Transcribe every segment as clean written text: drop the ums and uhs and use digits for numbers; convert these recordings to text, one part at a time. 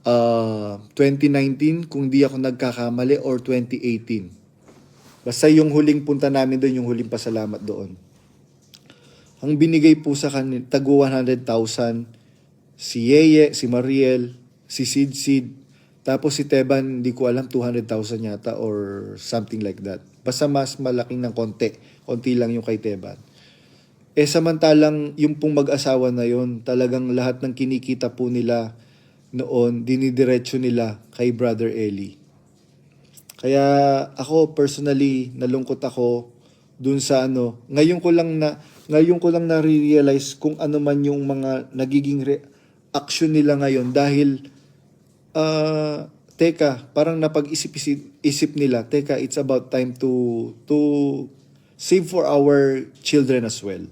2019 kung di ako nagkakamali or 2018. Basta yung huling punta namin doon, yung huling pasalamat doon. Ang binigay po sa kanila, tago 100,000, si Yeye, si Mariel, si Sid, tapos si Teban, hindi ko alam, 200,000 yata or something like that. Basta mas malaking ng konti. Konti lang yung kay Teban. Samantalang yung pong mag-asawa na yon, talagang lahat ng kinikita po nila noon, dinidiretso nila kay Brother Eli. Kaya ako personally, nalungkot ako dun sa ngayon ko lang na-realize kung ano man yung mga nagiging action nila ngayon dahil teka, parang napag-isip nila, teka, it's about time to save for our children as well.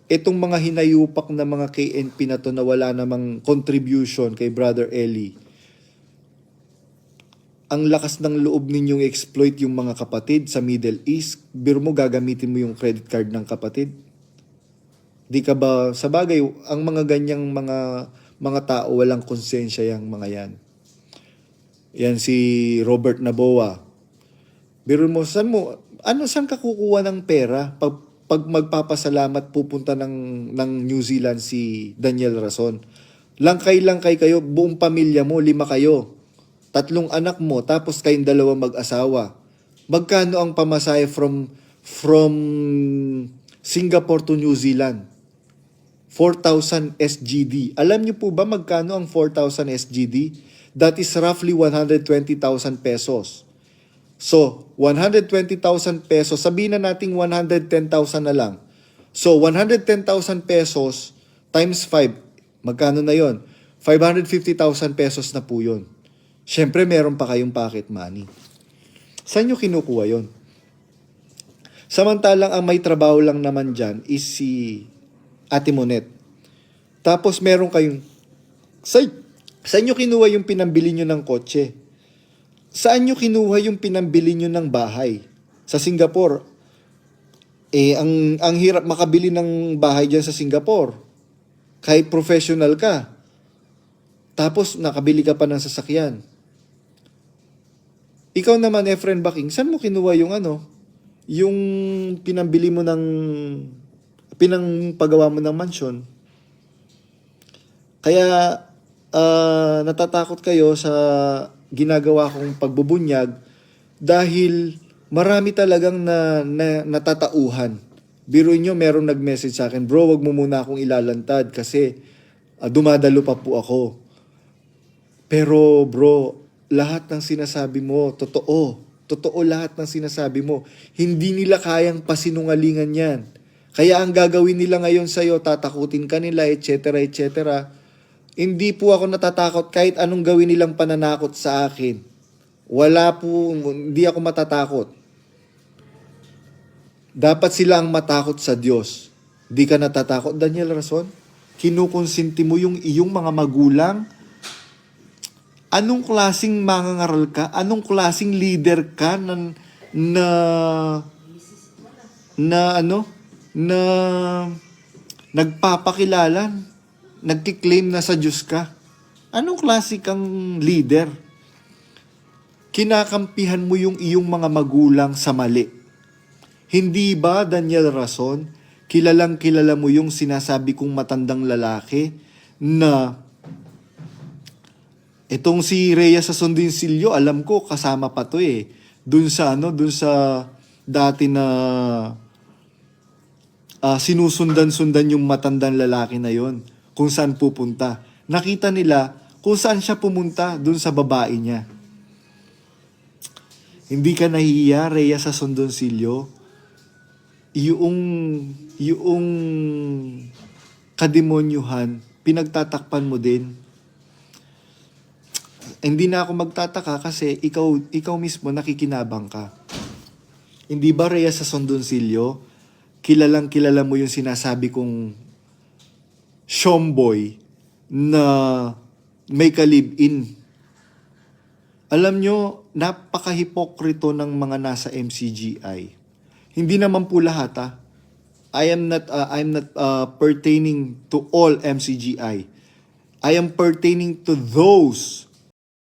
Itong mga hinayupak na mga KNP na to na wala namang contribution kay Brother Eli, ang lakas ng loob ninyong exploit yung mga kapatid sa Middle East. Biro mo, gagamitin mo yung credit card ng kapatid. Di ka ba, sa bagay, ang mga ganyang mga tao, walang konsensya yung mga yan. Yan si Robert Naboa. Biro mo, saan ka kukuha ng pera? Pag magpapasalamat, pupunta ng New Zealand si Daniel Rason. Langkay kayo, buong pamilya mo, 5 kayo. 3 anak mo, tapos kayong 2 mag-asawa. Magkano ang pamasahe from Singapore to New Zealand? 4,000 SGD. Alam niyo po ba magkano ang 4,000 SGD? That is roughly 120,000 pesos. So, 120,000 pesos, sabihin na natin 110,000 na lang. So, 110,000 pesos times 5, magkano na yon? 550,000 pesos na po yun. Siyempre, meron pa kayong pocket money. Saan nyo kinukuha yon? Samantalang ang may trabaho lang naman dyan is si Ate Monet. Tapos meron kayong... Saan nyo kinuha yung pinambili nyo ng kotse? Saan nyo kinuha yung pinambili nyo ng bahay? Sa Singapore. Ang hirap makabili ng bahay dyan sa Singapore. Kahit professional ka. Tapos nakabili ka pa ng sasakyan. Ikaw naman, Efren Baking, saan mo kinuha yung yung pinambili mo pinangpagawa mo ng mansion? Kaya natatakot kayo sa ginagawa kong pagbubunyag dahil marami talagang natatauhan. Biruin nyo, merong nag-message sa akin, bro, wag mo muna akong ilalantad kasi dumadalo pa po ako. Pero bro, lahat ng sinasabi mo, totoo. Totoo lahat ng sinasabi mo. Hindi nila kayang pasinungalingan yan. Kaya ang gagawin nila ngayon sa'yo, tatakutin ka nila, etc., etc. Hindi po ako natatakot kahit anong gawin nilang pananakot sa akin. Hindi ako matatakot. Dapat sila ang matakot sa Diyos. Di ka natatakot, Daniel Rason? Kinukonsinti mo yung iyong mga magulang. Anong klaseng mangangaral ka? Anong klaseng leader ka na nagpapakilala, nagkiklaim na sa Diyos ka? Anong klase kang leader? Kinakampihan mo yung iyong mga magulang sa mali. Hindi ba, Daniel Rason, kilala mo yung sinasabi kong matandang lalaki na itong si Rhea sa Sondensillo, alam ko kasama pa to Dun sa dati na sinusundan-sundan yung matandang lalaki na yon kung saan pupunta. Nakita nila kung saan siya pumunta, dun sa babae niya. Hindi ka nahihiya, Rhea sa Sondensillo? Yung kademonyuhan, pinagtatakpan mo din. Hindi na ako magtataka kasi ikaw mismo nakikinabang ka. Hindi ba, Rhea sa Sondensillo, kilala mo yung sinasabi kong shomboy na may ka-live-in. Alam nyo, napaka-hipokrito ng mga nasa MCGI. Hindi naman po lahat I'm not pertaining to all MCGI. I am pertaining to those